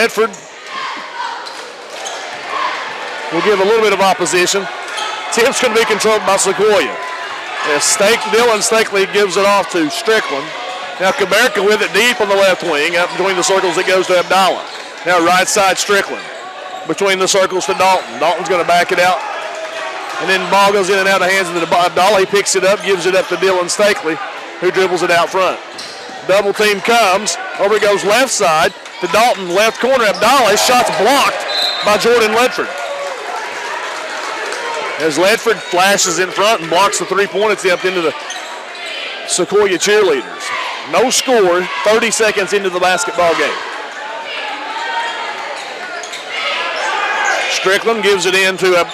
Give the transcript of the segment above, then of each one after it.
Ledford will give a little bit of opposition. Tip's going to be controlled by Sequoyah. As Dylan Stakely gives it off to Strickland. Now Comerica with it deep on the left wing. Up between the circles it goes to Abdallah. Now right side Strickland. Between the circles to Dalton. Dalton's going to back it out. And then the ball goes in and out of the hands of Abdallah. He picks it up, gives it up to Dylan Stakely, who dribbles it out front. Double team comes. Over it goes left side to Dalton. Left corner Abdallah. His shot's blocked by Jordan Ledford. As Ledford flashes in front and blocks the three-point attempt into the Sequoyah cheerleaders. No score, 30 seconds into the basketball game. Strickland gives it in to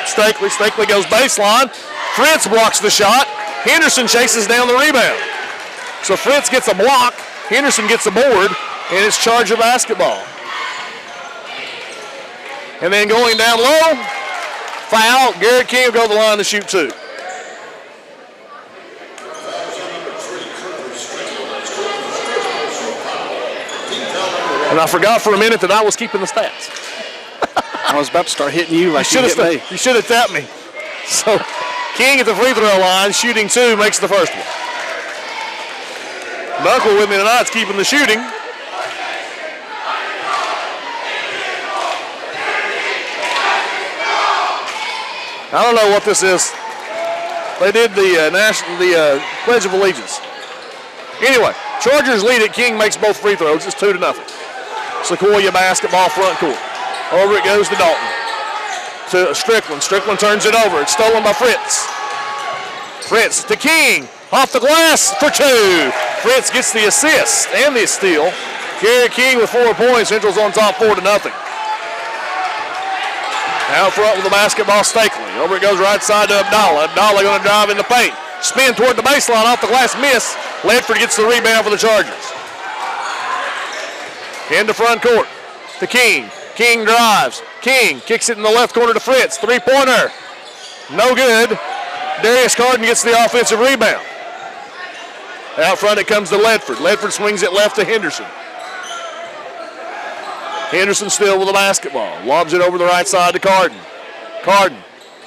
Stakely. Stakely goes baseline. Fritz blocks the shot. Henderson chases down the rebound. So Fritz gets a block. Henderson gets a board, and it's Charger basketball. And then going down low, foul. Garrett King will go to the line to shoot two. And I forgot for a minute that I was keeping the stats. I was about to start hitting you like you hit me. You should have tapped me. So King at the free throw line, shooting two, makes the first one. Buckle with me tonight's keeping the shooting. I don't know what this is. They did the Pledge of Allegiance. Anyway, Chargers lead it. King makes both free throws. It's 2-0. Sequoyah basketball front court. Over it goes to Dalton. To Strickland. Strickland turns it over. It's stolen by Fritz. Fritz to King. Off the glass for two. Fritz gets the assist and the steal. Garrett King with 4 points. Central's on top 4-0. Out front with the basketball, Stakely. Over it goes right side to Abdallah. Abdallah going to drive in the paint. Spin toward the baseline, off the glass, miss. Ledford gets the rebound for the Chargers. Into front court to King. King drives. King kicks it in the left corner to Fritz. Three-pointer. No good. Darius Carden gets the offensive rebound. Out front it comes to Ledford. Ledford swings it left to Henderson. Henderson still with the basketball. Lobs it over the right side to Carden. Carden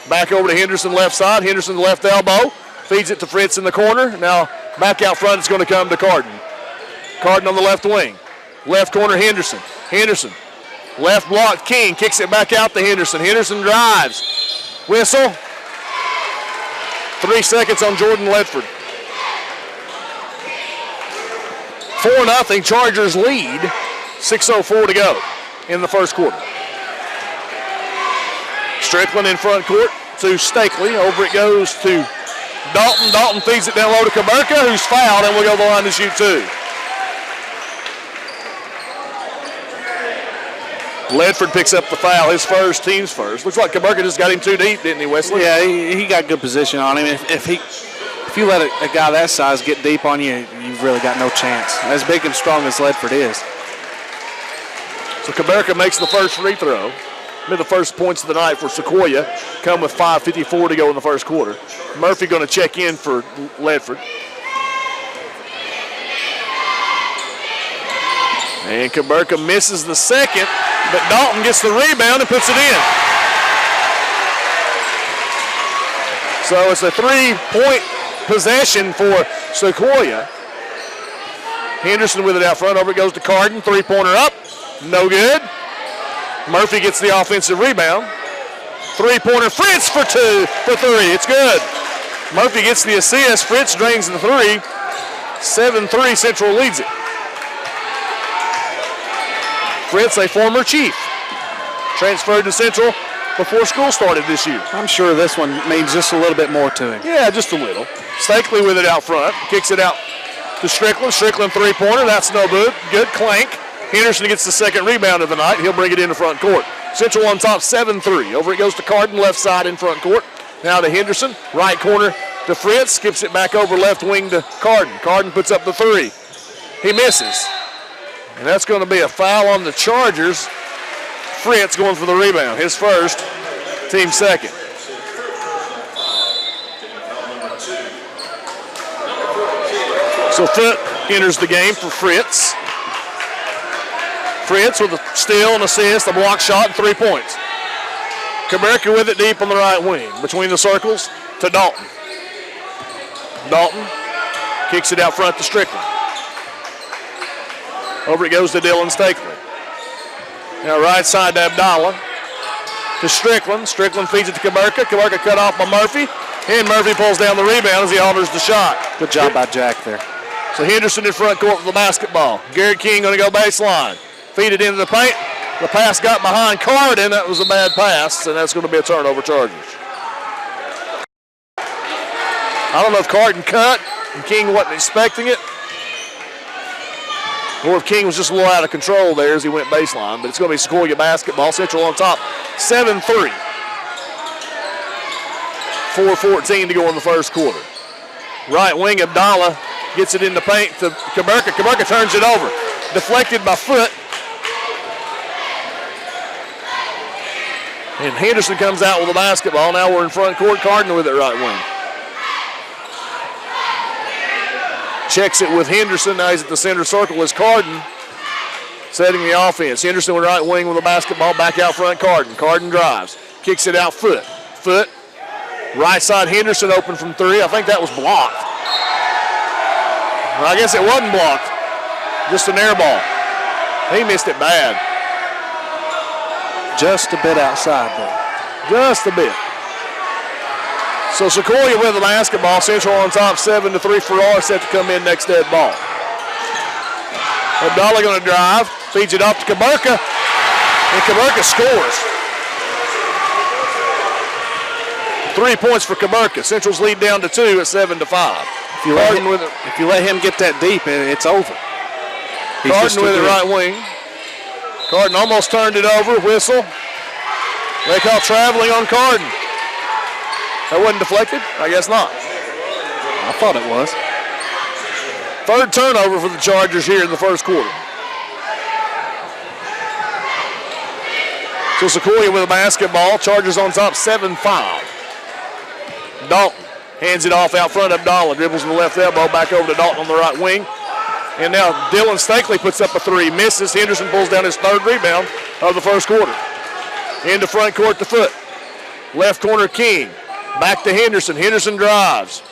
back over to Henderson left side. Henderson left elbow. Feeds it to Fritz in the corner. Now back out front it's going to come to Carden. Carden on the left wing. Left corner Henderson. Henderson. Left block King. Kicks it back out to Henderson. Henderson drives. Whistle. 3 seconds on Jordan Ledford. 4-0 Chargers lead. 6:04 to go in the first quarter. Strickland in front court to Stakely. Over it goes to Dalton. Dalton feeds it down low to Comerica, who's fouled, and will go to the line to shoot two. Ledford picks up the foul, his first, team's first. Looks like Comerica just got him too deep, didn't he, Wesley? Yeah, he got good position on him. If you let a guy that size get deep on you, you've really got no chance. As big and strong as Ledford is. So Comerica makes the first free throw. The first points of the night for Sequoyah come with 5:54 to go in the first quarter. Murphy going to check in for Ledford. And Comerica misses the second, but Dalton gets the rebound and puts it in. So it's a 3-point possession for Sequoyah. Henderson with it out front. Over it goes to Carden. Three-pointer up. No good. Murphy gets the offensive rebound. Three-pointer. Fritz for three. It's good. Murphy gets the assist. Fritz drains the three. 7-3. Central leads it. Fritz, a former Chief, transferred to Central before school started this year. I'm sure this one means just a little bit more to him. Yeah, just a little. Stakely with it out front. Kicks it out to Strickland. Strickland three-pointer. That's no good. Good clank. Henderson gets the second rebound of the night. He'll bring it into front court. Central on top 7-3. Over it goes to Carden, left side in front court. Now to Henderson. Right corner to Fritz. Skips it back over left wing to Carden. Carden puts up the three. He misses. And that's going to be a foul on the Chargers. Fritz going for the rebound. His first, team second. So Foot enters the game for Fritz. Fritz with a steal, an assist, a block shot, and 3 points. Comerica with it deep on the right wing. Between the circles to Dalton. Dalton kicks it out front to Strickland. Over it goes to Dylan Stakely. Now right side to Abdallah. To Strickland. Strickland feeds it to Comerica. Comerica cut off by Murphy. And Murphy pulls down the rebound as he alters the shot. Good job by Jack there. So Henderson in front court with the basketball. Garrett King going to go baseline. Feed it into the paint. The pass got behind Carden. That was a bad pass, and that's going to be a turnover, Chargers. I don't know if Carden cut and King wasn't expecting it, or if King was just a little out of control there as he went baseline, but it's going to be Sequoyah basketball. Central on top, 7-3. 4:14 to go in the first quarter. Right wing, Abdallah gets it in the paint to Comerica. Comerica turns it over. Deflected by Foot. And Henderson comes out with the basketball. Now we're in front court. Carden with it right wing. Checks it with Henderson. Now he's at the center circle as Carden setting the offense. Henderson with right wing with the basketball. Back out front, Carden. Carden drives. Kicks it out, Foot. Foot. Right side, Henderson open from three. I think that was blocked. Well, I guess it wasn't blocked. Just an air ball. He missed it bad. Just a bit outside there. Just a bit. So Sequoyah with the basketball. Central on top, 7-3. Farrar set to come in next dead ball. Abdallah going to drive. Feeds it off to Comerica. And Comerica scores. 3 points for Comerica. Central's lead down to 2 at 7-5. If you let him get that deep, it's over. Carden with it right wing. Carden almost turned it over. Whistle. They call traveling on Carden. That wasn't deflected? I guess not. I thought it was. Third turnover for the Chargers here in the first quarter. So Sequoyah with a basketball. Chargers on top, 7-5. Dalton hands it off out front. Abdallah dribbles in the left elbow. Back over to Dalton on the right wing. And now Dylan Stakely puts up a three. Misses. Henderson pulls down his third rebound of the first quarter. Into front court to Foot. Left corner King. Back to Henderson. Henderson drives.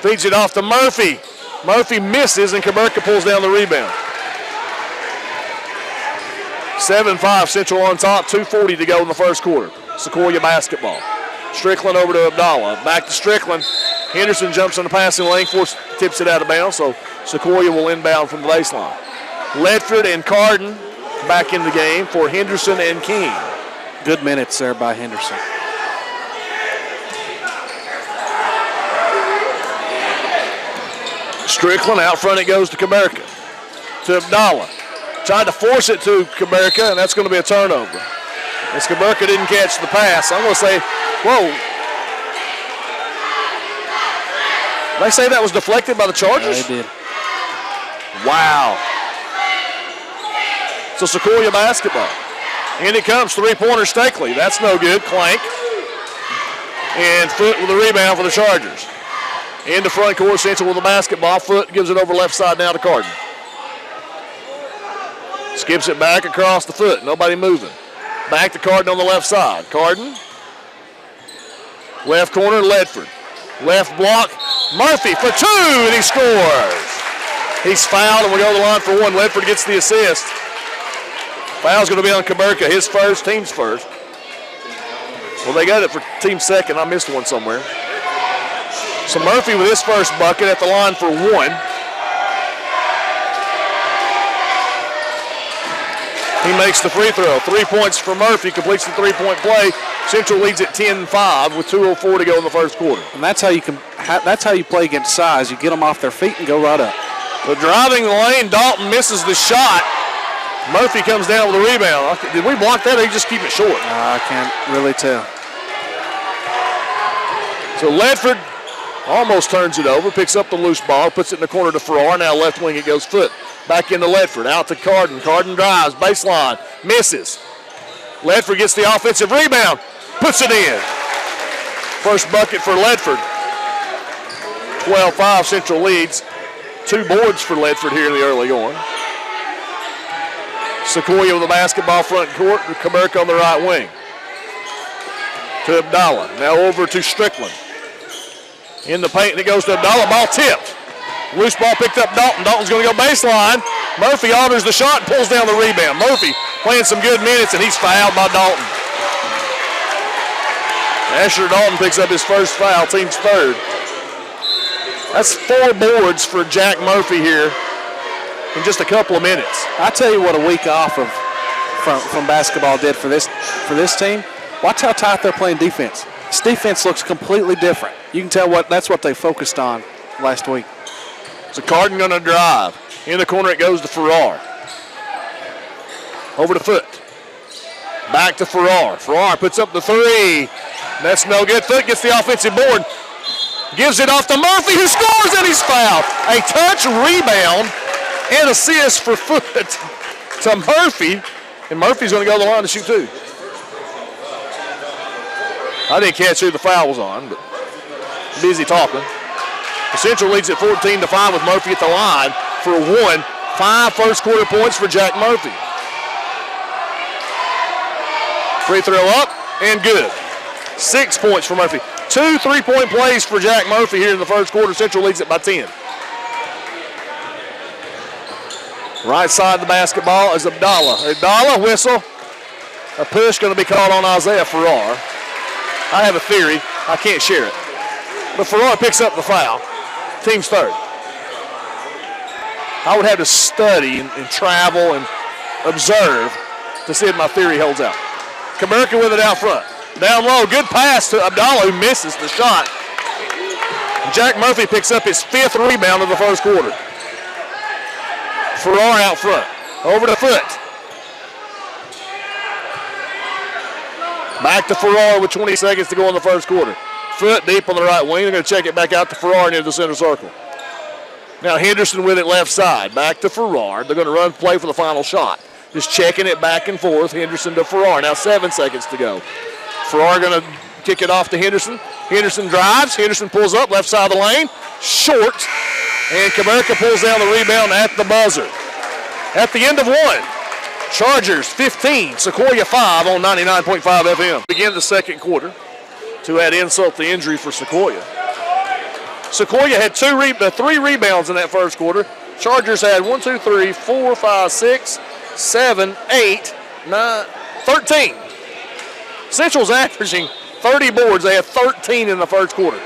Feeds it off to Murphy. Murphy misses and Comerica pulls down the rebound. 7-5 Central on top. 2:40 to go in the first quarter. Sequoyah basketball. Strickland over to Abdallah. Back to Strickland. Henderson jumps on the passing lane. Tips it out of bounds. So Sequoyah will inbound from the baseline. Ledford and Carden back in the game for Henderson and King. Good minutes there by Henderson. Strickland out front. It goes to Comerica. To Abdallah. Tried to force it to Comerica, and that's going to be a turnover. As Comerica didn't catch the pass, I'm going to say, whoa. They say that was deflected by the Chargers? Yeah, they did. Wow. So Sequoyah basketball. In it comes, three-pointer Stakely. That's no good. Clank. And Foot with the rebound for the Chargers. Into front court, Central with the basketball. Foot gives it over left side now to Carden. Skips it back across the Foot. Nobody moving. Back to Carden on the left side. Carden. Left corner, Ledford. Left block, Murphy for two, and he scores. He's fouled, and we go to the line for one. Ledford gets the assist. Foul's going to be on Comerica, his first, team's first. Well, they got it for team second. I missed one somewhere. So Murphy with his first bucket at the line for one. He makes the free throw. 3 points for Murphy, completes the three-point play. Central leads at 10-5 with 2:04 to go in the first quarter. And that's how you play against size. You get them off their feet and go right up. So driving the lane, Dalton misses the shot. Murphy comes down with a rebound. Did we block that or did he just keep it short? I can't really tell. So Ledford almost turns it over, picks up the loose ball, puts it in the corner to Farrar. Now left wing it goes Foot. Back into Ledford, out to Carden. Carden drives, baseline, misses. Ledford gets the offensive rebound, puts it in. First bucket for Ledford. 12-5 Central leads. 2 boards for Ledford here in the early going. Sequoyah with the basketball front court, Comerica on the right wing. To Abdallah, now over to Strickland. In the paint, and it goes to Abdallah, ball tipped. Loose ball picked up Dalton. Dalton's going to go baseline. Murphy alters the shot and pulls down the rebound. Murphy playing some good minutes, and he's fouled by Dalton. Asher Dalton picks up his first foul, team's third. That's 4 boards for Jack Murphy here in just a couple of minutes. I tell you what a week off from basketball did for this team. Watch how tight they're playing defense. This defense looks completely different. You can tell that's what they focused on last week. So Carden going to drive. In the corner it goes to Farrar. Over to Foot. Back to Farrar. Farrar puts up the 3. That's no good. Foot gets the offensive board. Gives it off to Murphy, who scores, and he's fouled. A touch, rebound, and assist for Foot to Murphy. And Murphy's going to go to the line to shoot 2. I didn't catch who the foul was on, but busy talking. Central leads at 14-5 with Murphy at the line for 1. 5 first quarter points for Jack Murphy. Free throw up and good. 6 points for Murphy. 2 3-point plays for Jack Murphy here in the first quarter. Central leads it by 10. Right side of the basketball is Abdallah. Abdallah, whistle. A push going to be called on Isaiah Farrar. I have a theory. I can't share it. But Farrar picks up the foul. Team's third. I would have to study and travel and observe to see if my theory holds out. Comerica with it out front. Down low, good pass to Abdallah, who misses the shot. Jack Murphy picks up his 5th rebound of the first quarter. Farrar out front. Over to Foot. Back to Farrar with 20 seconds to go in the first quarter. Foot deep on the right wing. They're going to check it back out to Farrar into the center circle. Now Henderson with it left side. Back to Farrar. They're going to run play for the final shot. Just checking it back and forth. Henderson to Farrar. Now 7 seconds to go. Farrar going to kick it off to Henderson. Henderson drives. Henderson pulls up left side of the lane. Short. And Comerica pulls down the rebound at the buzzer. At the end of 1. Chargers 15, Sequoyah 5 on 99.5 FM. Begin the second quarter. To add insult to injury for Sequoyah. Sequoyah had 3 rebounds in that first quarter. Chargers had 1, 2, 3, 4, 5, 6, 7, 8, 9, 13. Central's averaging 30 boards. They had 13 in the first quarter.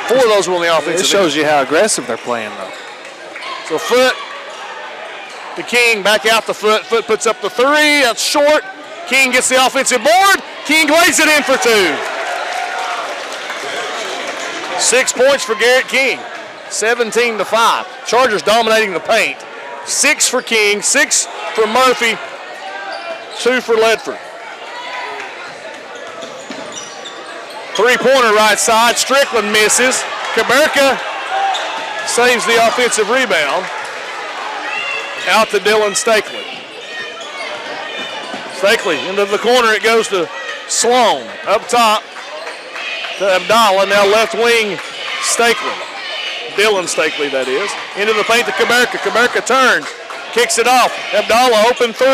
4 of those were on the offensive. It shows you how aggressive they're playing, though. So Foot to King, back out the Foot. Foot puts up the 3. That's short. King gets the offensive board. King lays it in for 2. 6 points for Garrett King. 17-5. Chargers dominating the paint. 6 for King, 6 for Murphy, 2 for Ledford. 3-pointer right side. Strickland misses. Comerica saves the offensive rebound. Out to Dylan Stakely. Stakely into the corner. It goes to Sloan. Up top to Abdallah. Now left wing Stakely. Dylan Stakely, that is. Into the paint to Comerica. Comerica turns. Kicks it off. Abdallah open 3.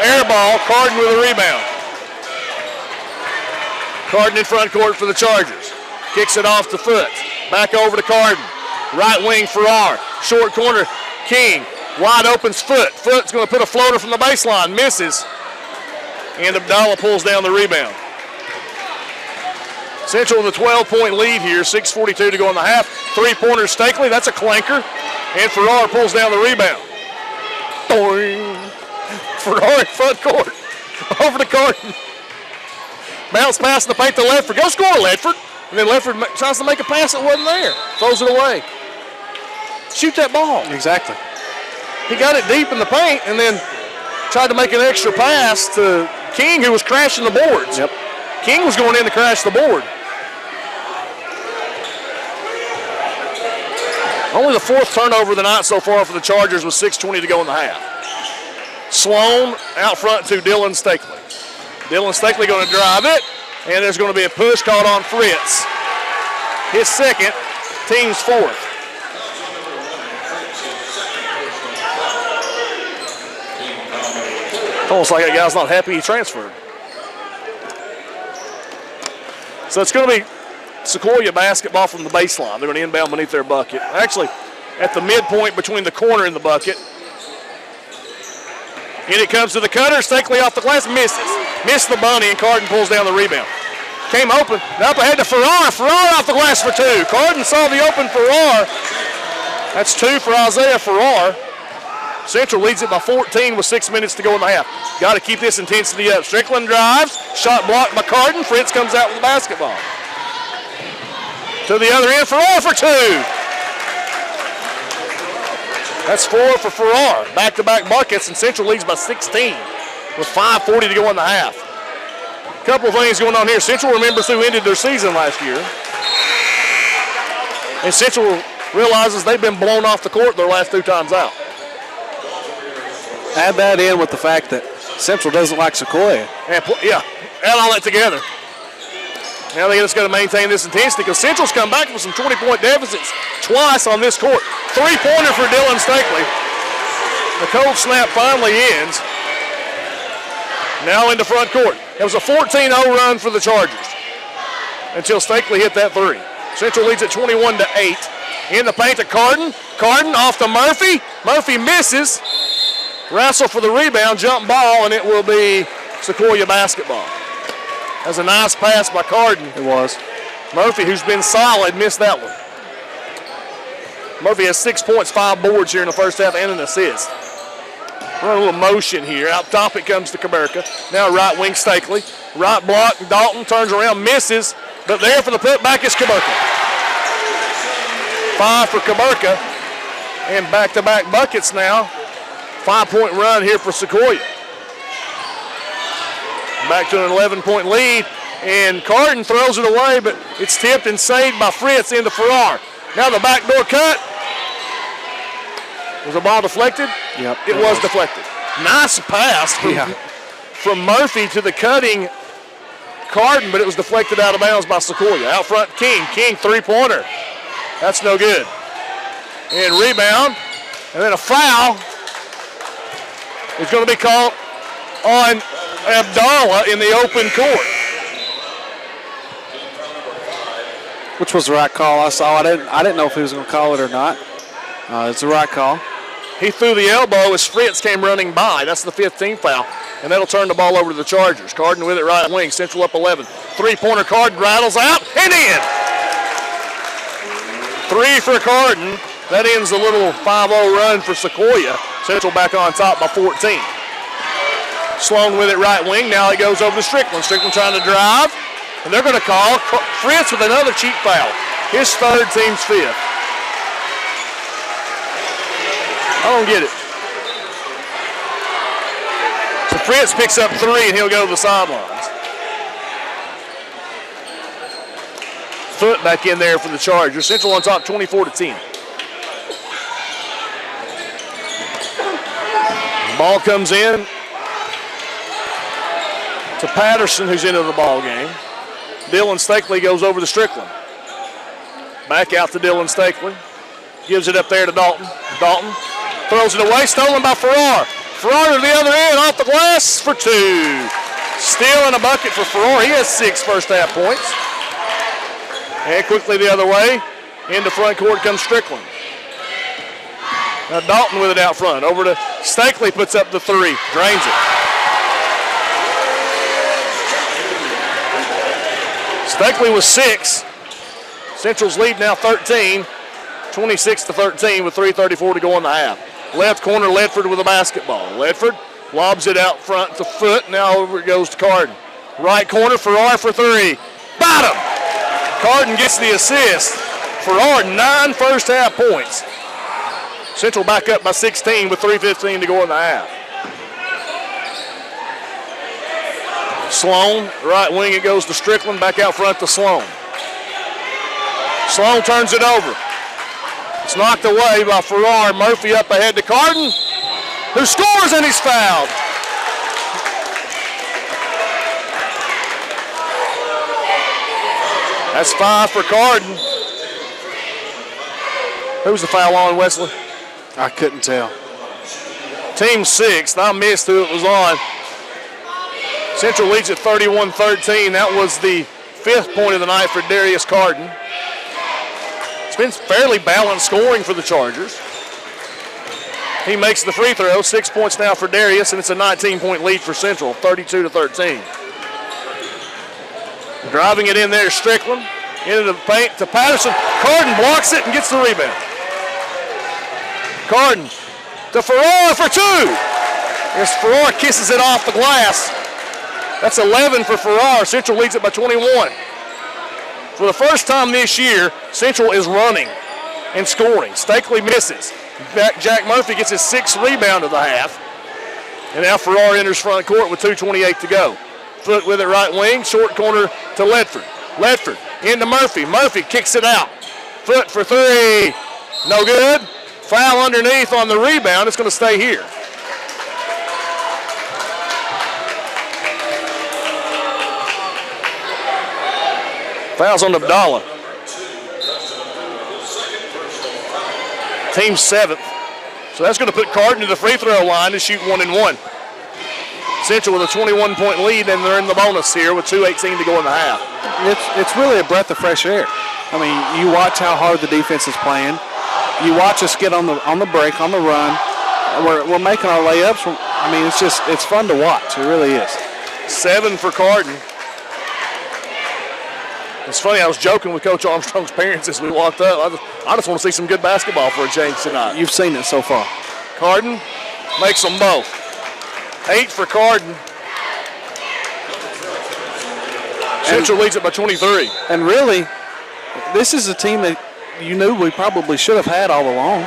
Air ball. Carden with a rebound. Carden in front court for the Chargers. Kicks it off to Foot. Back over to Carden. Right wing Farrar. Short corner King. Wide open's Foot. Foot's going to put a floater from the baseline. Misses. And Abdallah pulls down the rebound. Central in the 12-point lead here. 6:42 to go in the half. 3-pointer Stakely. That's a clanker. And Farrar pulls down the rebound. Boing. Farrar in front court. Over to Carden. Bounce pass in the paint to Ledford. Go score, Ledford. And then Ledford tries to make a pass that wasn't there. Throws it away. Shoot that ball. Exactly. He got it deep in the paint and then tried to make an extra pass to King, who was crashing the boards. Yep. King was going in to crash the board. Only the 4th turnover of the night so far for the Chargers with 6:20 to go in the half. Sloan out front to Dylan Stakely. Dylan Stakely going to drive it, and there's going to be a push called on Fritz. His 2nd, team's 4th. Almost like that guy's not happy he transferred. So it's going to be Sequoyah basketball from the baseline. They're going to inbound beneath their bucket. Actually, at the midpoint between the corner and the bucket. In it comes to the cutter. Stakely off the glass, misses. Missed the bunny, and Carden pulls down the rebound. Came open, up ahead to Farrar. Farrar off the glass for two. Carden saw the open Farrar. That's two for Isaiah Farrar. Central leads it by 14 with 6 minutes to go in the half. Got to keep this intensity up. Strickland drives, shot blocked by Carden. Fritz comes out with the basketball. To the other end, Farrar for two. That's four for Farrar. Back-to-back buckets, and Central leads by 16 with 5:40 to go in the half. A couple of things going on here. Central remembers who ended their season last year. And Central realizes they've been blown off the court their last two times out. Add that in with the fact that Central doesn't like Sequoyah. And yeah, add all that together. Now they just got to maintain this intensity because Central's come back with some 20-point deficits twice on this court. Three-pointer for Dylan Stakely. The cold snap finally ends. Now into front court. It was a 14-0 run for the Chargers until Stakely hit that three. Central leads at 21-8. In the paint to Carden. Carden off to Murphy. Murphy misses. Wrestle for the rebound, jump ball, and it will be Sequoyah basketball. That's a nice pass by Carden. It was. Murphy, who's been solid, missed that one. Murphy has 6 points, 5 boards here in the first half, and an assist. Run a little motion here. Out top it comes to Caberca. Now right wing Stakely. Right block, Dalton turns around, misses, but there for the putback is Caberca. 5 for Caberca, and back-to-back buckets now. 5-point run here for Sequoyah. Back to an 11-point lead, and Carden throws it away, but it's tipped and saved by Fritz into Farrar. Now the backdoor cut. Was the ball deflected? Yep. It was deflected. Nice pass from Murphy to the cutting Carden, but it was deflected out of bounds by Sequoyah. Out front, King. King, three-pointer. That's no good. And rebound, and then a foul is going to be called on Abdallah in the open court. Which was the right call. I didn't know if he was going to call it or not. It's the right call. He threw the elbow as Fritz came running by. That's the 15th foul, and that'll turn the ball over to the Chargers. Carden with it right wing. Central up 11. Three-pointer Carden rattles out and in. 3 for Carden. That ends the little 5-0 run for Sequoyah. Central back on top by 14. Sloan with it right wing. Now it goes over to Strickland. Strickland trying to drive, and they're going to call Fritz with another cheap foul. His third, team's fifth. I don't get it. So Fritz picks up 3, and he'll go to the sidelines. Foot back in there for the Chargers. Central on top 24-10. Ball comes in to Patterson, who's into the ball game. Dylan Stakely goes over to Strickland. Back out to Dylan Stakely. Gives it up there to Dalton. Dalton throws it away, stolen by Farrar. Farrar to the other end, off the glass for 2. Steal and a bucket for Farrar. He has 6 first half points. And quickly the other way, into front court comes Strickland. Now Dalton with it out front. Over to Stakely, puts up the 3, drains it. Stakely was 6. Central's lead now 13, 26-13 with 3:34 to go in the half. Left corner, Ledford with the basketball. Ledford lobs it out front to Foot. Now over it goes to Carden. Right corner, Farrar for 3. Bottom! Carden gets the assist. Farrar, 9 first half points. Central back up by 16 with 3:15 to go in the half. Sloan, right wing, it goes to Strickland. Back out front to Sloan. Sloan turns it over. It's knocked away by Farrar. Murphy up ahead to Carden, who scores, and he's fouled. That's 5 for Carden. Who's the foul on, Wesley? I couldn't tell. Team sixth. I missed who it was on. Central leads at 31-13. That was the 5th point of the night for Darius Carden. It's been fairly balanced scoring for the Chargers. He makes the free throw. 6 points now for Darius, and it's a 19-point lead for Central, 32-13. Driving it in there, Strickland. Into the paint to Patterson. Carden blocks it and gets the rebound. Carden to Farrar for 2. As Farrar kisses it off the glass. That's 11 for Farrar. Central leads it by 21. For the first time this year, Central is running and scoring. Stakely misses. Jack Murphy gets his 6th rebound of the half. And now Farrar enters front court with 2:28 to go. Foot with it right wing, short corner to Ledford. Ledford into Murphy. Murphy kicks it out. Foot for 3. No good. Foul underneath on the rebound. It's going to stay here. Foul's on Abdallah. Team 7th. So that's going to put Carden to the free throw line to shoot 1 and 1. Central with a 21-point lead, and they're in the bonus here with 2:18 to go in the half. It's really a breath of fresh air. I mean, you watch how hard the defense is playing. You watch us get on the break, on the run. We're making our layups. I mean, it's fun to watch. It really is. 7 for Carden. It's funny, I was joking with Coach Armstrong's parents as we walked up. I just want to see some good basketball for a change tonight. You've seen it so far. Carden makes them both. 8 for Carden. Central leads it by 23. And really, this is a team that you knew we probably should have had all along.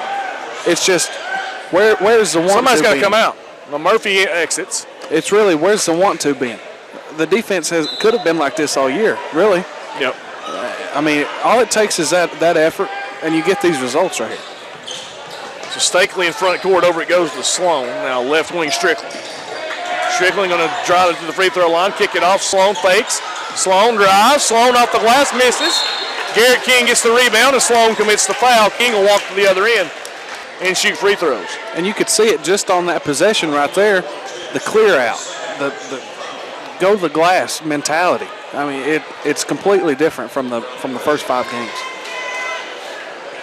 It's just, where's the want to? Somebody's got to come out. Well, Murphy exits. It's really, where's the want to been? The defense could have been like this all year, really. Yep. I mean, all it takes is that effort, and you get these results right here. So Stakely in front court. Over it goes to Sloan. Now left wing Strickland. Strickland going to drive it to the free throw line. Kick it off. Sloan fakes. Sloan drives. Sloan off the glass. Misses. Garrett King gets the rebound, and Sloan commits the foul. King will walk to the other end and shoot free throws. And you could see it just on that possession right there, the clear out, the go to the glass mentality. I mean, it's completely different from the first 5 games.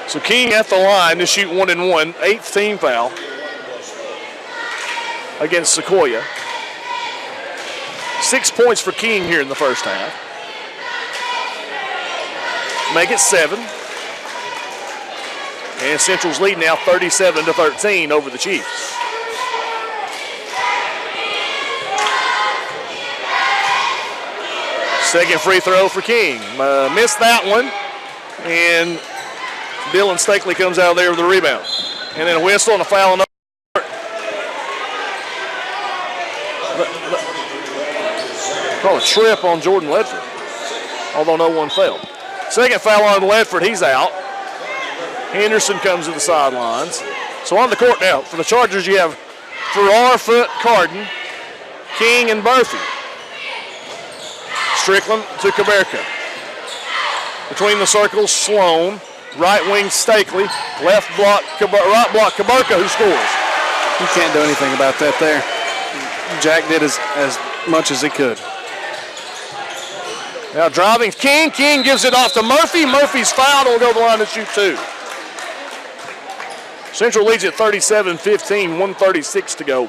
So King at the line to shoot 1 and 1, 8th team foul against Sequoyah. 6 points for King here in the first half. Make it 7. And Central's lead now 37-13 over the Chiefs. Second free throw for King. Missed that one. And Dylan Stakely comes out of there with the rebound. And then a whistle and a foul on the call a trip on Jordan Ledford, although no one failed. Second foul on Ledford, he's out. Henderson comes to the sidelines. So on the court now, for the Chargers, you have Farrar, Foot, Carden, King, and Murphy. Strickland to Caberca. Between the circles, Sloan. Right wing, Stakely. Left block, right block, Caberca, who scores. You can't do anything about that there. Jack did as much as he could. Now driving King. King gives it off to Murphy. Murphy's fouled and will go to the line to shoot 2. Central leads at 37-15, 1:36 to go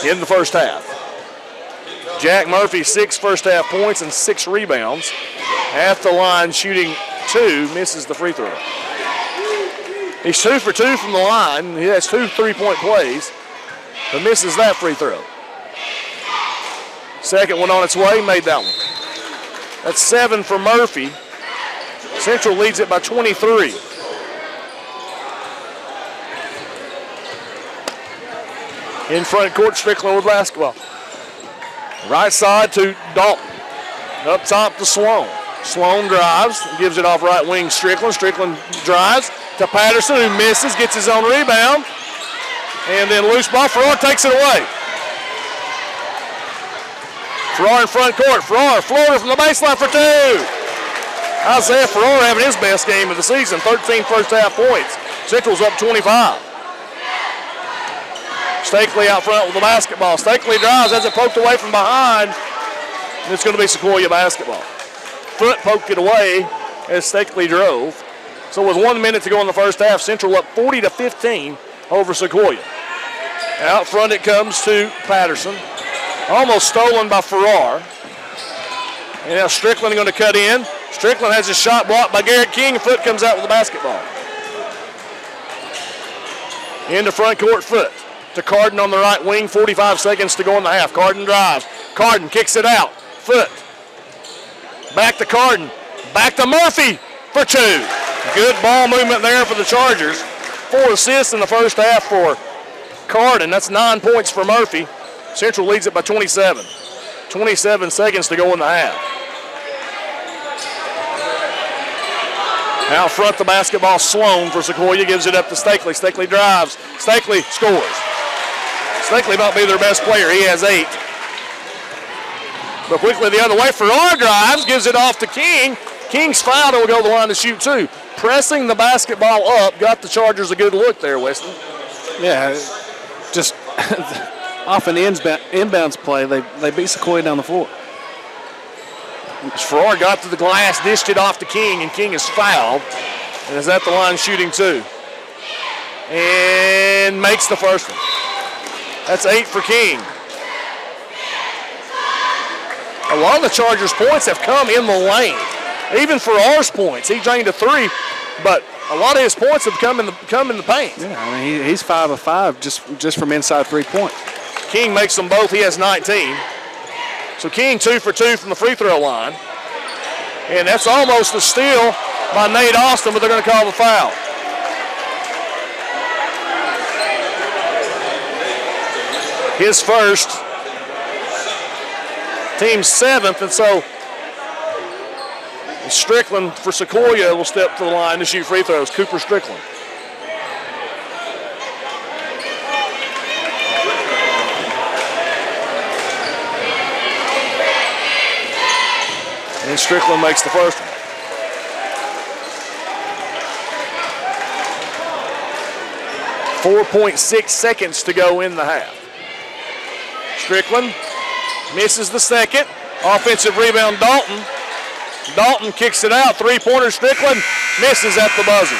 in the first half. Jack Murphy, 6 first half points and 6 rebounds. At the line shooting 2, misses the free throw. He's 2 for 2 from the line. He has 2 3-point plays, but misses that free throw. Second one on its way, made that one. That's 7 for Murphy. Central leads it by 23. In front court, Strickland with basketball. Right side to Dalton. Up top to Sloan. Sloan drives, gives it off right wing Strickland. Strickland drives to Patterson, who misses, gets his own rebound. And then loose ball, Farrar takes it away. Farrar in front court. Farrar, floater from the baseline for 2. Isaiah Farrar having his best game of the season, 13 first half points. Central's up 25. Stakely out front with the basketball. Stakely drives, has it poked away from behind. And it's going to be Sequoyah basketball. Foot poked it away as Stakely drove. So with 1 minute to go in the first half, Central up 40-15 over Sequoyah. Out front it comes to Patterson. Almost stolen by Farrar. And now Strickland going to cut in. Strickland has his shot blocked by Garrett King. Foot comes out with the basketball. Into front court, Foot to Carden on the right wing. 45 seconds to go in the half. Carden drives. Carden kicks it out. Foot. Back to Carden. Back to Murphy for 2. Good ball movement there for the Chargers. 4 assists in the first half for Carden. That's 9 points for Murphy. Central leads it by 27. 27 seconds to go in the half. Out front the basketball, Sloan for Sequoyah, gives it up to Stakely. Stakely drives. Stakely scores. Stakely might be their best player. He has 8. But quickly the other way, Farrar drives, gives it off to King. King's fouled and will go to the line to shoot 2. Pressing the basketball up, got the Chargers a good look there, Weston. Yeah, just off an inbounds play, they beat Sequoyah down the floor. Farrar got to the glass, dished it off to King, and King is fouled. And is at the line shooting 2. And makes the first one. That's 8 for King. A lot of the Chargers' points have come in the lane. Even Farrar's points, he drained a 3, but a lot of his points have come in the paint. Yeah, I mean he's 5 of 5 just from inside 3 points. King makes them both. He has 19. So King 2 for 2 from the free throw line. And that's almost a steal by Nate Austin, but they're going to call the foul. His first, team's 7th, and so Strickland for Sequoyah will step to the line to shoot free throws. Cooper Strickland. And Strickland makes the first one. .6 seconds to go in the half. Strickland misses the second. Offensive rebound, Dalton. Dalton kicks it out. 3-pointer, Strickland misses at the buzzer.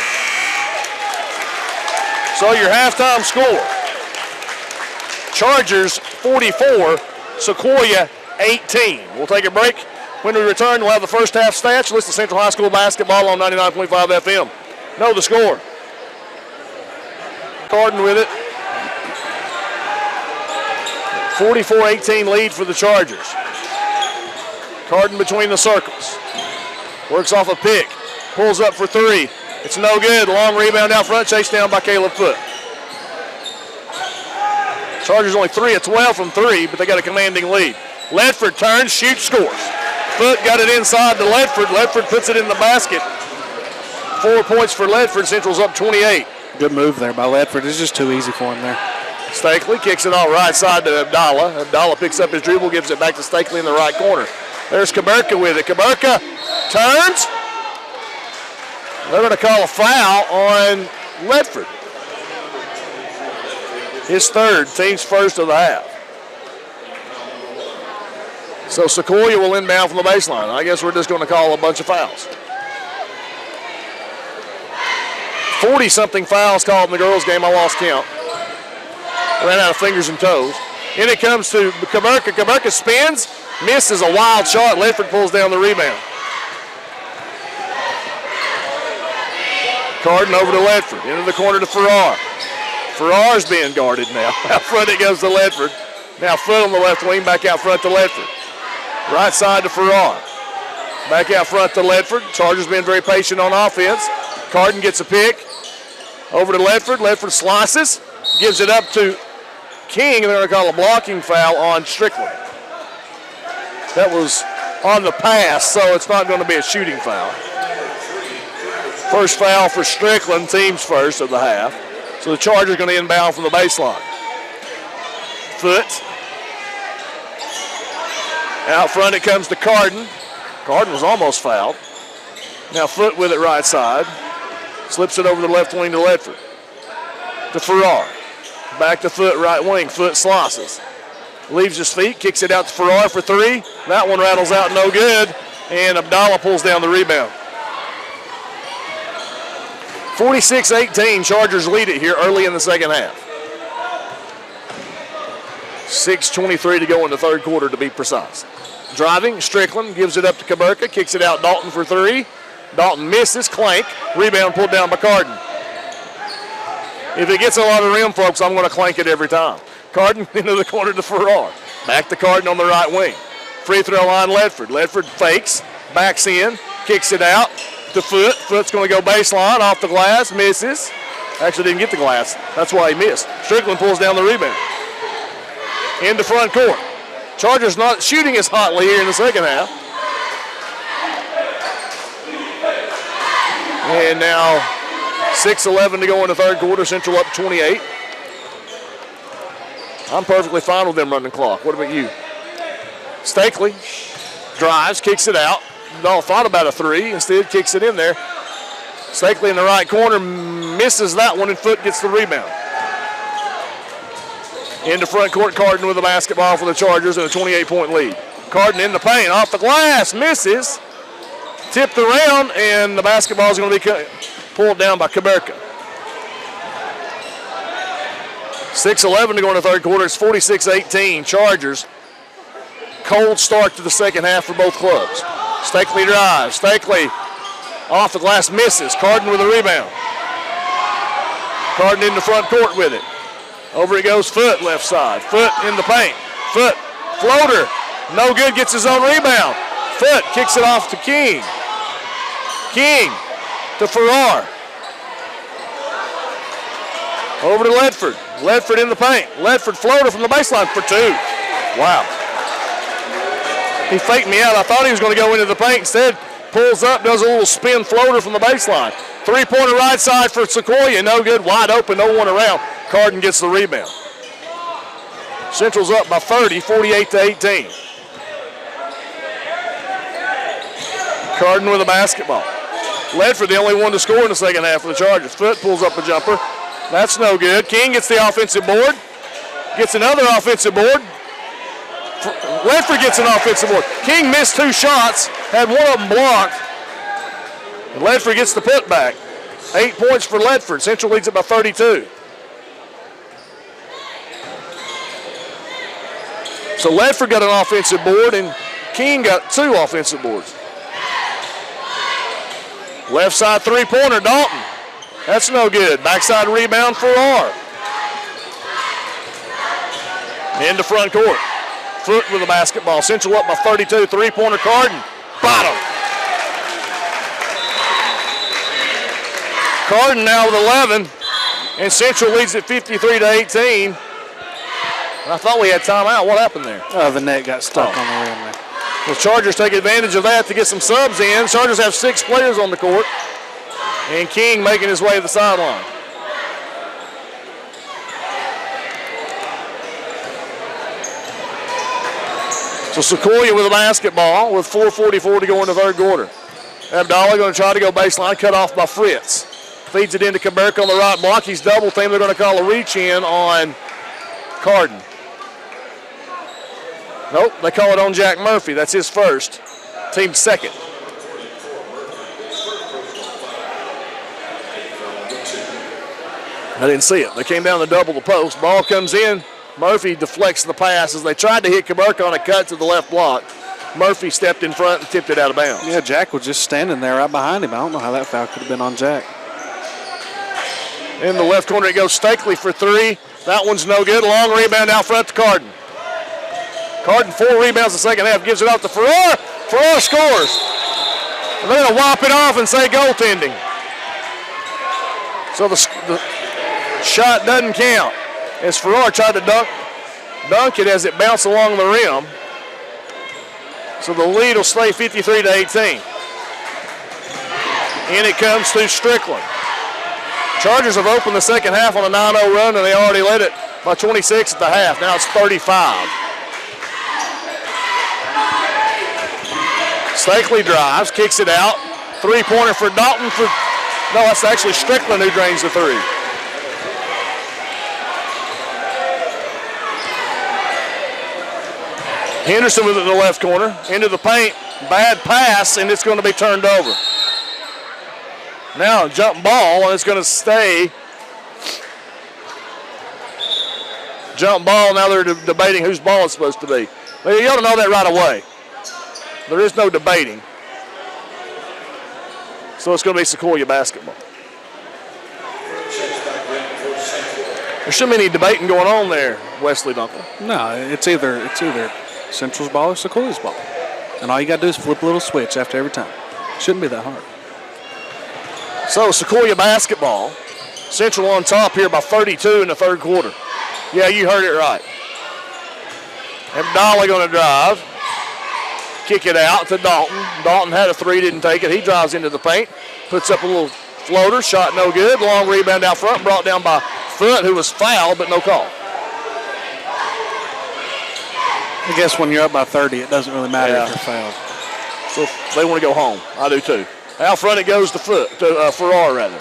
So your halftime score. Chargers 44, Sequoyah 18. We'll take a break. When we return, we'll have the first half stats. List of Central High School basketball on 99.5 FM. Know the score. Carden with it. 44-18 lead for the Chargers. Carden between the circles. Works off a pick. Pulls up for 3. It's no good. Long rebound out front. Chased down by Caleb Foot. Chargers only 3 of 12 from 3, but they got a commanding lead. Ledford turns, shoots, scores. Foot got it inside to Ledford. Ledford puts it in the basket. 4 points for Ledford. Central's up 28. Good move there by Ledford. It's just too easy for him there. Stakely kicks it all right side to Abdallah. Abdallah picks up his dribble, gives it back to Stakely in the right corner. There's Kaberka with it. Kaberka turns. They're going to call a foul on Ledford. His third, team's first of the half. So Sequoyah will inbound from the baseline. I guess we're just going to call a bunch of fouls. 40-something fouls called in the girls' game. I lost count. Ran out of fingers and toes. In it comes to Kaberka. Kaberka spins, misses a wild shot. Ledford pulls down the rebound. Carden over to Ledford. Into the corner to Farrar. Farrar's being guarded now. Out front it goes to Ledford. Now Foot on the left wing, back out front to Ledford. Right side to Farrar. Back out front to Ledford. Chargers being very patient on offense. Carden gets a pick. Over to Ledford. Ledford slices. Gives it up to King, and they're going to call a blocking foul on Strickland. That was on the pass, so it's not going to be a shooting foul. First foul for Strickland, team's first of the half. So the Chargers are going to inbound from the baseline. Foot. Out front it comes to Carden. Carden was almost fouled. Now Foot with it right side. Slips it over the left wing to Ledford. To Farrar. Back to Foot, right wing. Foot slices. Leaves his feet, kicks it out to Farrar for three. That one rattles out, no good. And Abdallah pulls down the rebound. 46-18, Chargers lead it here early in the second half. 6:23 to go in the third quarter, to be precise. Driving, Strickland gives it up to Caberca, kicks it out Dalton for three. Dalton misses, clank. Rebound pulled down by Carden. If it gets a lot of rim, folks, I'm going to clank it every time. Carden into the corner to Farrar. Back to Carden on the right wing. Free throw line, Ledford. Ledford fakes, backs in, kicks it out to Foot. Foot's going to go baseline, off the glass, misses. Actually didn't get the glass. That's why he missed. Strickland pulls down the rebound. Into front court. Chargers not shooting as hotly here in the second half. And now 6:11 to go in the third quarter. Central up 28. I'm perfectly fine with them running the clock. What about you? Stakely drives, kicks it out. No, thought about a three. Instead, kicks it in there. Stakely in the right corner, misses that one, and Foot gets the rebound. Into front court, Carden with the basketball for the Chargers and a 28-point lead. Carden in the paint, off the glass, misses. Tipped around, and the basketball is going to be pulled down by Caberca. 6:11 to go in the third quarter. It's 46-18. Chargers. Cold start to the second half for both clubs. Stakely drives. Stakely off the glass, misses. Carden with a rebound. Carden in the front court with it. Over it goes Foot, left side. Foot in the paint. Foot, floater. No good, gets his own rebound. Foot kicks it off to King. King to Farrar. Over to Ledford. Ledford in the paint. Ledford floater from the baseline for two. Wow. He faked me out. I thought he was going to go into the paint. Instead, pulls up, does a little spin floater from the baseline. Three-pointer right side for Sequoyah. No good, wide open, no one around. Carden gets the rebound. Central's up by 30, 48-18. Carden with the basketball. Ledford the only one to score in the second half for the Chargers. Foot pulls up a jumper. That's no good. King gets the offensive board. Gets another offensive board. Ledford gets an offensive board. King missed two shots, had one of them blocked. And Ledford gets the putback. 8 points for Ledford. Central leads it by 32. So Ledford got an offensive board and King got two offensive boards. Left side three-pointer, Dalton. That's no good. Backside rebound for R. Into front court. Foot with the basketball. Central up by 32. Three-pointer, Carden. Bottom. Carden now with 11. And Central leads at 53-18. I thought we had timeout. What happened there? Oh, the net got stuck on the rim there. The Chargers take advantage of that to get some subs in. Chargers have 6 players on the court. And King making his way to the sideline. So Sequoyah with the basketball with 4:44 to go in the third quarter. Abdallah going to try to go baseline, cut off by Fritz. Feeds it into Caberca on the right block. He's double teamed. They're going to call a reach in on Carden. Nope, they call it on Jack Murphy. That's his first. Team second. I didn't see it. They came down to double the post. Ball comes in. Murphy deflects the pass as they tried to hit Caberca on a cut to the left block. Murphy stepped in front and tipped it out of bounds. Yeah, Jack was just standing there right behind him. I don't know how that foul could have been on Jack. In the left corner it goes Stakely for three. That one's no good. Long rebound out front to Carden. Carden 4 rebounds the second half. Gives it off to Farrar. Farrar scores. And they're going to whop it off and say goaltending. So the shot doesn't count. As Farrar tried to dunk it as it bounced along the rim. So the lead will stay 53-18. In it comes to Strickland. Chargers have opened the second half on a 9-0 run, and they already led it by 26 at the half. Now it's 35. Stakely drives, kicks it out. Three-pointer for Dalton. No, that's actually Strickland who drains the three. Henderson with it in the left corner, into the paint, bad pass, and it's going to be turned over. Now jump ball, and it's going to stay. Jump ball, now they're debating whose ball it's supposed to be. Well, you ought to know that right away. There is no debating. So it's going to be Sequoyah basketball. There's so many debating going on there, Wesley Duncan. No, it's either Central's ball or Sequoia's ball. And all you got to do is flip a little switch after every time. Shouldn't be that hard. So Sequoyah basketball. Central on top here by 32 in the third quarter. Yeah, you heard it right. Abdallah going to drive. Kick it out to Dalton. Dalton had a three, didn't take it. He drives into the paint. Puts up a little floater. Shot no good. Long rebound out front. Brought down by Foot, who was fouled, but no call. I guess when you're up by 30, it doesn't really matter if you're fouled. So they want to go home. I do too. Out front it goes to Farrar rather.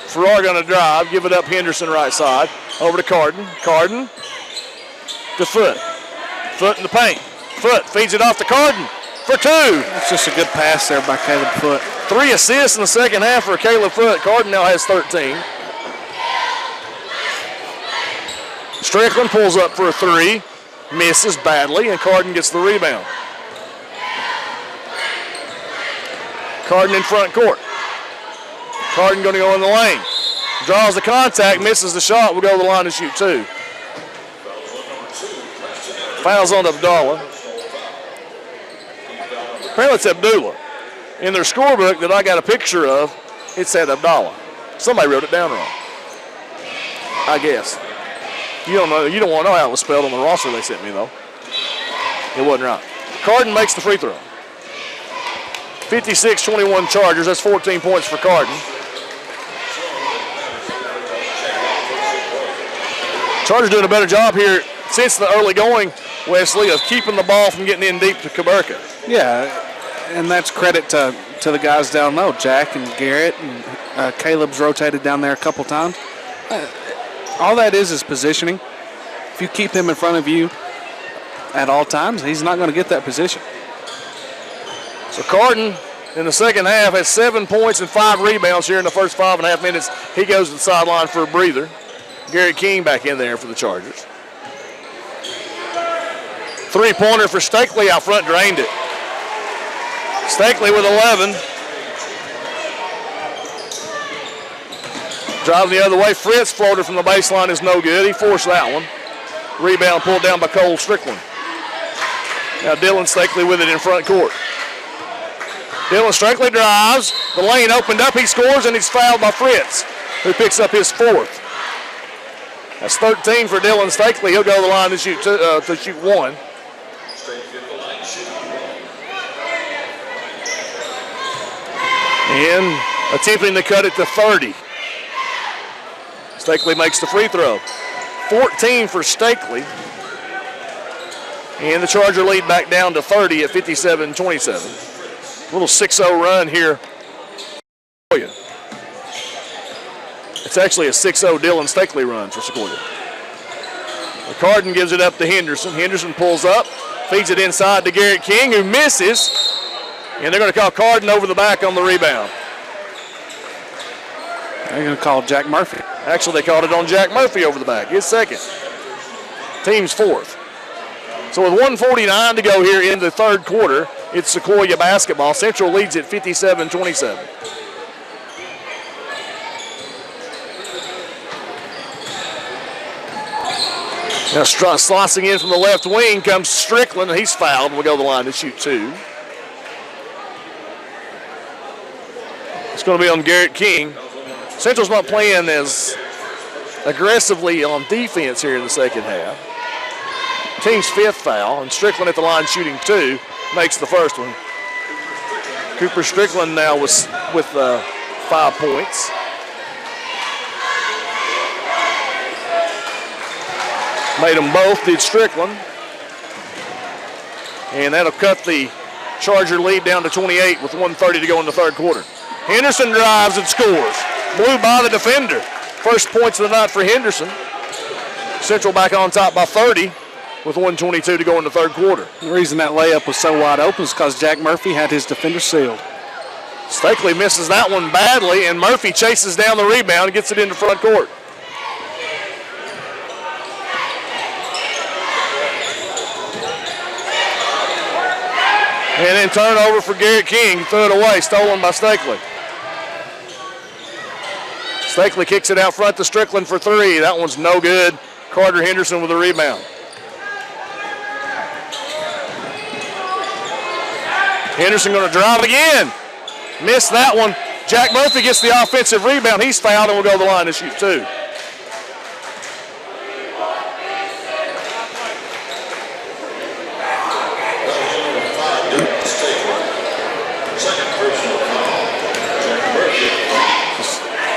Farrar going to drive, give it up Henderson right side. Over to Carden. Carden to Foot. Foot in the paint. Foot feeds it off to Carden for two. That's just a good pass there by Caleb Foot. 3 assists in the second half for Caleb Foot. Carden now has 13. Strickland pulls up for a three. Misses badly, and Carden gets the rebound. Carden in front court. Carden going to go in the lane. Draws the contact, misses the shot. Will go to the line to shoot two. Fouls on Abdallah. Apparently it's Abdullah. In their scorebook that I got a picture of, it said Abdallah. Somebody wrote it down wrong, I guess. You don't know. You don't want to know how it was spelled on the roster they sent me, though. It wasn't right. Carden makes the free throw. 56-21 Chargers. That's 14 points for Carden. Chargers doing a better job here since the early going, Wesley, of keeping the ball from getting in deep to Caberca. Yeah, and that's credit to the guys down low. Jack and Garrett and Caleb's rotated down there a couple times. All that is positioning. If you keep him in front of you at all times, he's not going to get that position. So Carden in the second half has 7 points and 5 rebounds here in the first 5.5 minutes. He goes to the sideline for a breather. Garrett King back in there for the Chargers. Three-pointer for Stakely out front, drained it. Stakely with 11. Driving the other way, Fritz floater from the baseline is no good. He forced that one. Rebound pulled down by Cole Strickland. Now Dylan Stakely with it in front court. Dylan Stakely drives. The lane opened up. He scores, and he's fouled by Fritz, who picks up his fourth. That's 13 for Dylan Stakely. He'll go to the line to shoot one. And attempting to cut it to 30. Stakely makes the free throw. 14 for Stakely. And the Charger lead back down to 30 at 57-27. Little 6-0 run here. It's actually a 6-0 Dylan Stakely run for Sequoyah. Carden gives it up to Henderson. Henderson pulls up, feeds it inside to Garrett King, who misses. And they're going to call Carden over the back on the rebound. They're going to call Jack Murphy. Actually, they called it on Jack Murphy over the back. His second. Team's fourth. So with 1:49 to go here in the third quarter, it's Sequoyah basketball. Central leads at 57-27. Now slicing in from the left wing comes Strickland, and he's fouled. We'll go to the line to shoot two. It's going to be on Garrett King. Central's not playing as aggressively on defense here in the second half. Team's fifth foul, and Strickland at the line shooting two, makes the first one. Cooper Strickland now with 5 points. Made them both, did Strickland. And that'll cut the Charger lead down to 28 with 1:30 to go in the third quarter. Henderson drives and scores. Blew by the defender. First points of the night for Henderson. Central back on top by 30. with 1:22 to go in the third quarter. The reason that layup was so wide open is because Jack Murphy had his defender sealed. Stakely misses that one badly, and Murphy chases down the rebound and gets it into front court. And then turnover for Garrett King. Threw it away, stolen by Stakely. Stakely kicks it out front to Strickland for three. That one's no good. Carter Henderson with the rebound. Henderson going to drive again. Missed that one. Jack Murphy gets the offensive rebound. He's fouled and will go to the line to shoot two.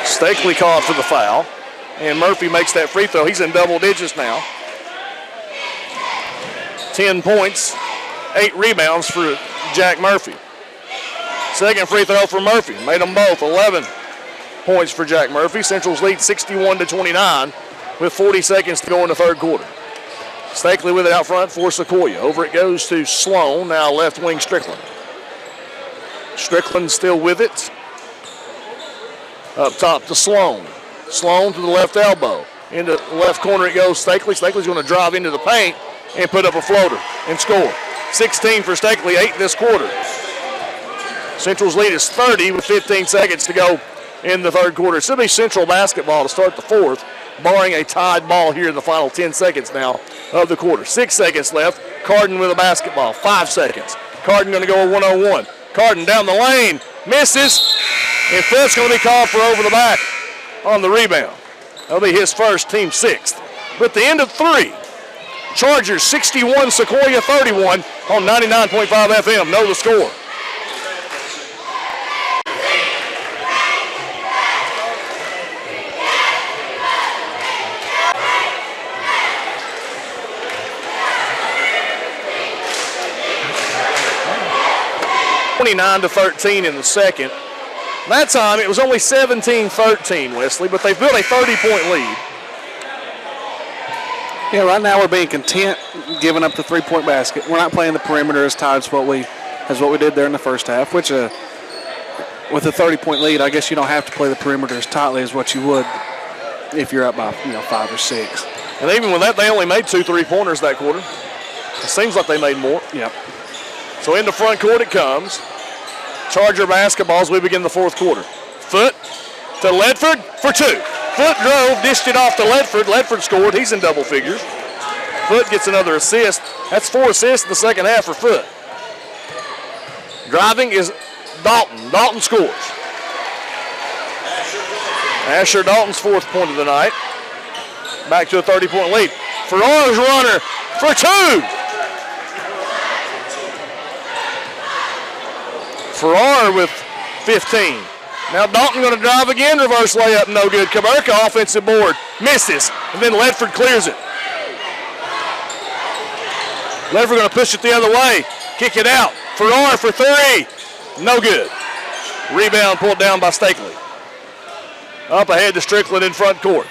Stakely called for the foul, and Murphy makes that free throw. He's in double digits now. 10 points, 8 rebounds for Jack Murphy. Second free throw for Murphy. Made them both. 11 points for Jack Murphy. Central's lead 61-29 with 40 seconds to go in the third quarter. Stakely with it out front for Sequoyah. Over it goes to Sloan. Now left wing Strickland. Strickland still with it. Up top to Sloan. Sloan to the left elbow. Into the left corner it goes Stakely. Stakely's going to drive into the paint and put up a floater and score. 16 for Stakely, 8 this quarter. Central's lead is 30 with 15 seconds to go in the third quarter. It's going to be Central basketball to start the fourth, barring a tied ball here in the final 10 seconds now of the quarter. 6 seconds left. Carden with a basketball. 5 seconds. Carden going to go a 1-on-1. Carden down the lane. Misses. And Foote's going to be called for over the back on the rebound. That'll be his first, team 6th. But the end of 3. Chargers 61, Sequoyah 31 on 99.5 FM. Know the score. (29-13) in the second. That time it was only 17-13, Wesley, but they've built a 30-point lead. Yeah, right now we're being content giving up the three-point basket. We're not playing the perimeter as tight as what we did there in the first half, which with a 30-point lead, I guess you don't have to play the perimeter as tightly as what you would if you're up by 5 or 6. And even with that, they only made 2 3-pointers that quarter. It seems like they made more. Yep. So in the front court it comes. Charger basketball as we begin the fourth quarter. Foote to Ledford for 2. Foote drove, dished it off to Ledford. Ledford scored. He's in double figures. Foote gets another assist. That's 4 assists in the second half for Foote. Driving is Dalton. Dalton scores. Asher Dalton's 4th point of the night. Back to a 30-point lead. Farrar's runner for 2. Farrar with 15. Now Dalton going to drive again, reverse layup, no good. Caberca offensive board, misses, and then Ledford clears it. Ledford going to push it the other way, kick it out. Farrar for 3, no good. Rebound pulled down by Stakely. Up ahead to Strickland in front court.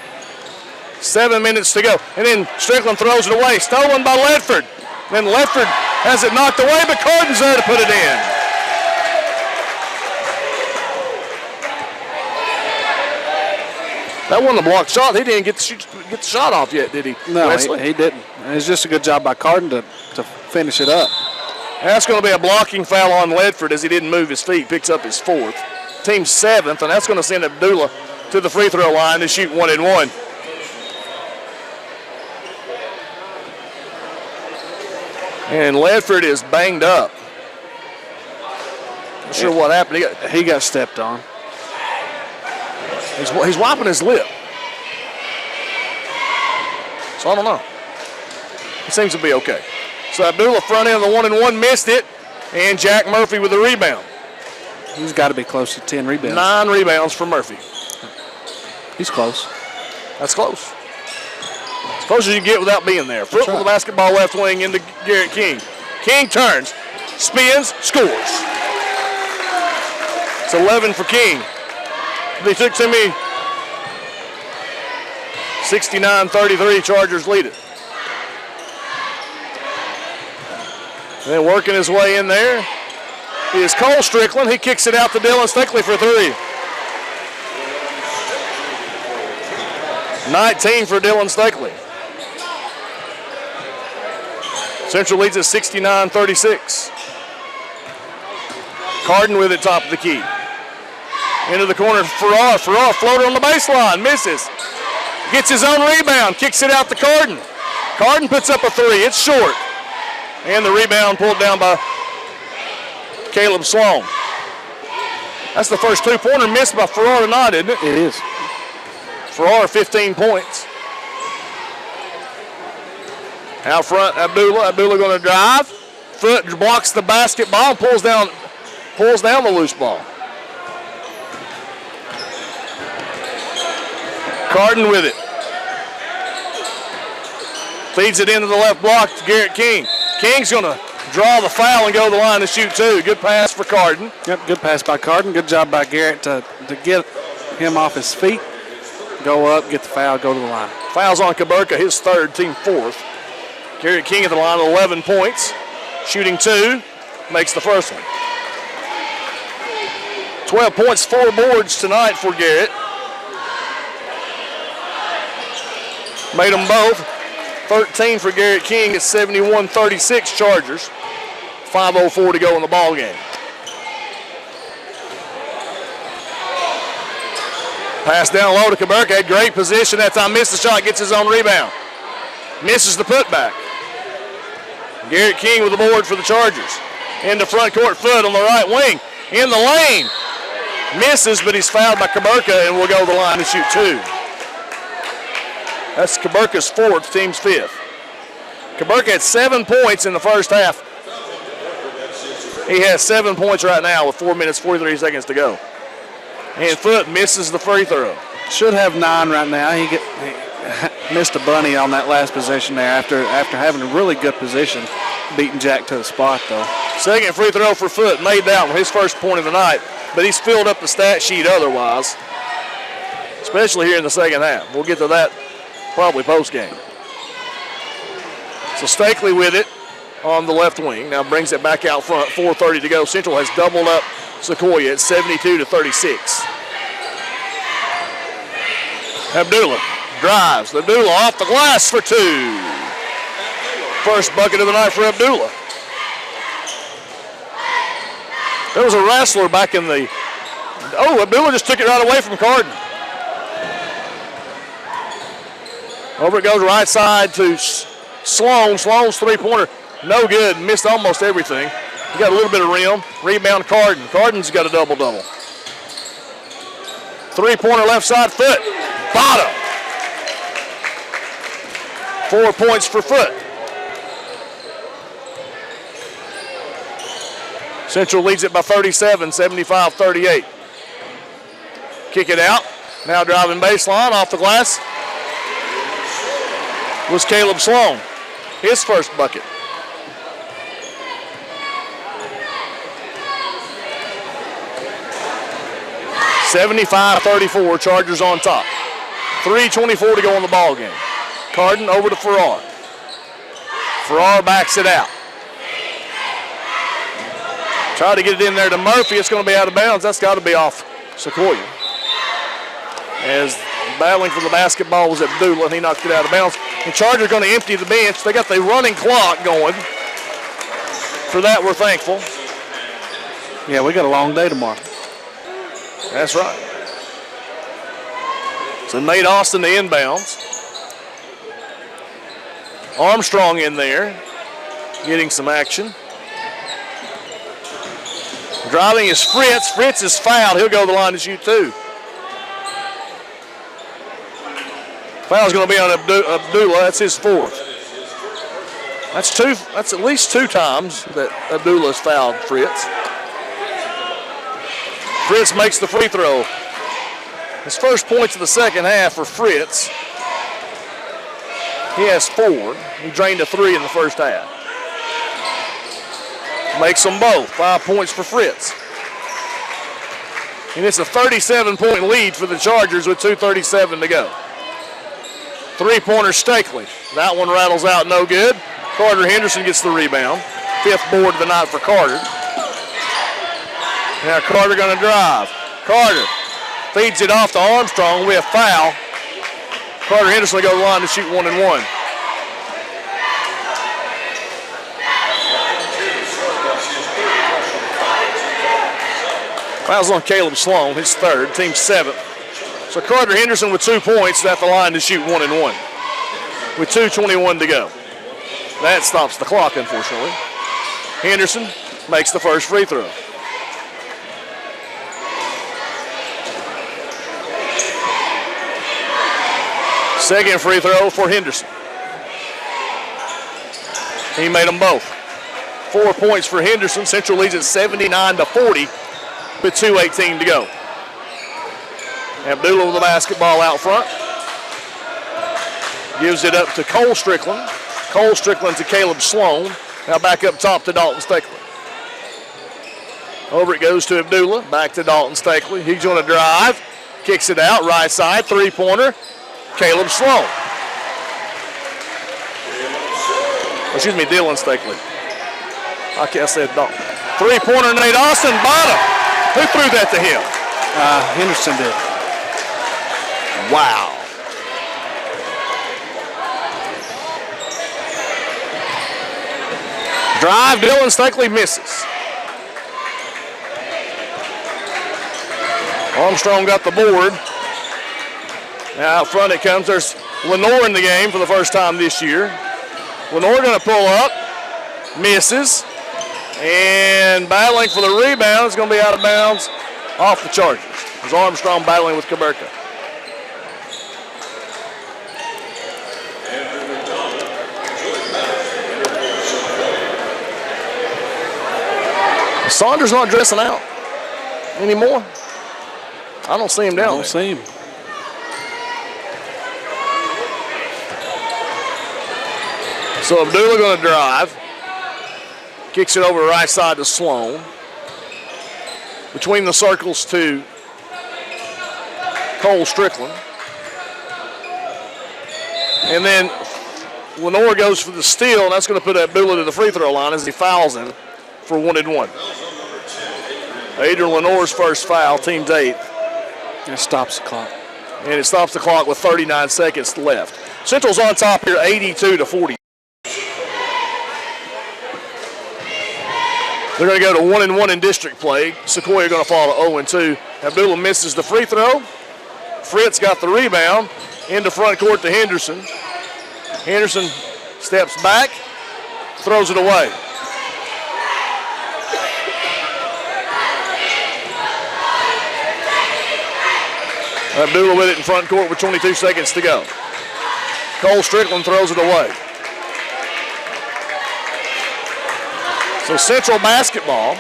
7 minutes to go, and then Strickland throws it away, stolen by Ledford. Then Ledford has it knocked away, but Carden's there to put it in. That wasn't a blocked shot. He didn't get the shot off yet, did he? No, he didn't. And it's just a good job by Carden to finish it up. That's going to be a blocking foul on Ledford as he didn't move his feet. Picks up his 4th. Team 7th, and that's going to send Abdullah to the free throw line to shoot 1-and-1. And Ledford is banged up. Not sure what happened. He got stepped on. He's wiping his lip. So I don't know. He seems to be okay. So Abdullah front end of the 1-and-1 missed it. And Jack Murphy with the rebound. He's got to be close to 10 rebounds. 9 rebounds for Murphy. He's close. That's close. As close as you get without being there. Foot with the basketball left wing into Garrett King. King turns, spins, scores. It's 11 for King. They took to me 69-33, Chargers lead it. Then working his way in there is Cole Strickland. He kicks it out to Dylan Stickley for 3. 19 for Dylan Stickley. Central leads at 69-36. Carden with it top of the key. Into the corner, Farrar. Farrar floater on the baseline, misses. Gets his own rebound, kicks it out to Carden. Carden puts up a 3, it's short. And the rebound pulled down by Caleb Sloan. That's the first 2-pointer missed by Farrar tonight, isn't it? It is. Farrar, 15 points. Out front, Abdullah. Abdullah going to drive. Foot blocks the basketball, pulls down the loose ball. Carden with it. Feeds it into the left block to Garrett King. King's going to draw the foul and go to the line to shoot 2. Good pass for Carden. Yep, good pass by Carden. Good job by Garrett to get him off his feet, go up, get the foul, go to the line. Fouls on Caburka, his 3rd, team 4th. Garrett King at the line with 11 points. Shooting 2, makes the first one. 12 points, 4 boards tonight for Garrett. Made them both. 13 for Garrett King at 71-36 Chargers. 5:04 to go in the ball game. Pass down low to Caburka. Had great position that time. Missed the shot. Gets his own rebound. Misses the putback. Garrett King with the board for the Chargers. Into front court, Foot on the right wing. In the lane. Misses, but he's fouled by Caburka and will go to the line to shoot 2. That's Caburka's 4th, team's 5th. Caburka had 7 points in the first half. He has 7 points right now with 4 minutes, 43 seconds to go. And Foot misses the free throw. Should have 9 right now. He missed a bunny on that last possession there after having a really good position, beating Jack to the spot though. Second free throw for Foot, made that one, his first point of the night, but he's filled up the stat sheet otherwise, especially here in the second half. We'll get to that probably post-game. So Stakely with it on the left wing, now brings it back out front, 4:30 to go. Central has doubled up Sequoyah at 72-36. Abdullah drives. Abdullah off the glass for 2. First bucket of the night for Abdullah. There was a wrestler back in the... Oh, Abdullah just took it right away from Carden. Over it goes right side to Sloan. Sloan's 3-pointer, no good. Missed almost everything. He got a little bit of rim. Rebound Carden. Carden's got a double-double. 3-pointer left side, Foot. Bottom. 4 points for Foot. Central leads it by 37, 75-38. Kick it out. Now driving baseline off the glass was Caleb Sloan. His first bucket. (75-34), Chargers on top. 3:24 to go in the ball game. Carden over to Farrar. Farrar backs it out. Try to get it in there to Murphy. It's going to be out of bounds. That's got to be off Sequoyah. As battling for the basketball was Abdullah, and he knocked it out of bounds. The Chargers are going to empty the bench. They got the running clock going. For that, we're thankful. Yeah, we got a long day tomorrow. That's right. So Nate Austin, the inbounds. Armstrong in there, getting some action. Driving is Fritz. Fritz is fouled. He'll go to the line to shoot 2. Foul's going to be on Abdullah. That's his 4th. That's at least 2 times that Abdullah's fouled Fritz. Fritz makes the free throw. His first points of the second half for Fritz. He has 4. He drained a 3 in the first half. Makes them both. 5 points for Fritz. And it's a 37-point lead for the Chargers with 2:37 to go. 3-pointer Stakely. That one rattles out no good. Carter Henderson gets the rebound. fifth board of the night for Carter. Now Carter going to drive. Carter feeds it off to Armstrong with a foul. Carter Henderson will go to the line to shoot 1 and 1. Fouls on Caleb Sloan, his third, team 7th. So Carter Henderson with 2 points at the line to shoot 1 and 1. With 2:21 to go. That stops the clock, unfortunately. Henderson makes the first free throw. Second free throw for Henderson. He made them both. 4 points for Henderson. Central leads at 79-40 with 2:18 to go. Abdullah with the basketball out front. Gives it up to Cole Strickland. Cole Strickland to Caleb Sloan. Now back up top to Dalton Stakely. Over it goes to Abdullah. Back to Dalton Stakely. He's going to drive. Kicks it out. Right side. Three-pointer. Caleb Sloan. Excuse me, Dylan Stakely. I said Dalton. Three-pointer, Nate Austin. Bottom. Who threw that to him? Henderson did. Wow. Drive, Dylan Stakely misses. Armstrong got the board. Now out front it comes. There's Lenore in the game for the first time this year. Lenore going to pull up. Misses. And battling for the rebound is going to be out of bounds off the Chargers. There's Armstrong battling with Caberca. Saunders not dressing out anymore. I don't see him down there. I don't see him. So Abdullah going to drive. Kicks it over the right side to Sloan. Between the circles to Cole Strickland. And then Lenore goes for the steal, and that's going to put Abdullah to the free throw line as he fouls him for 1 and 1. Adrian Lenore's first foul, team's 8th. It stops the clock. And it stops the clock with 39 seconds left. Central's on top here, 82-40. They're going to go to 1 and 1 in district play. Sequoyah going to fall to 0 and 2. Abdullah misses the free throw. Fritz got the rebound into front court to Henderson. Henderson steps back, throws it away. Abdullah with it in front court with 22 seconds to go. Cole Strickland throws it away. So Central basketball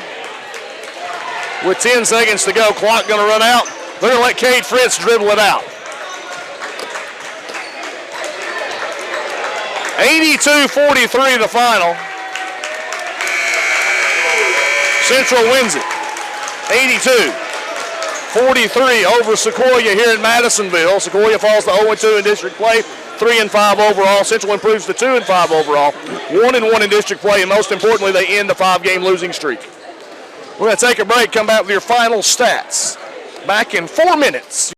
with 10 seconds to go. Clock going to run out. They're going to let Cade Fritz dribble it out. 82-43 the final. Central wins it. 82-43 over Sequoyah here in Madisonville. Sequoyah falls to 0-2 in district play, 3-5 overall. Central improves to 2-5 overall, 1-1 in district play, and most importantly, they end a 5-game losing streak. We're going to take a break, come back with your final stats. Back in 4 minutes.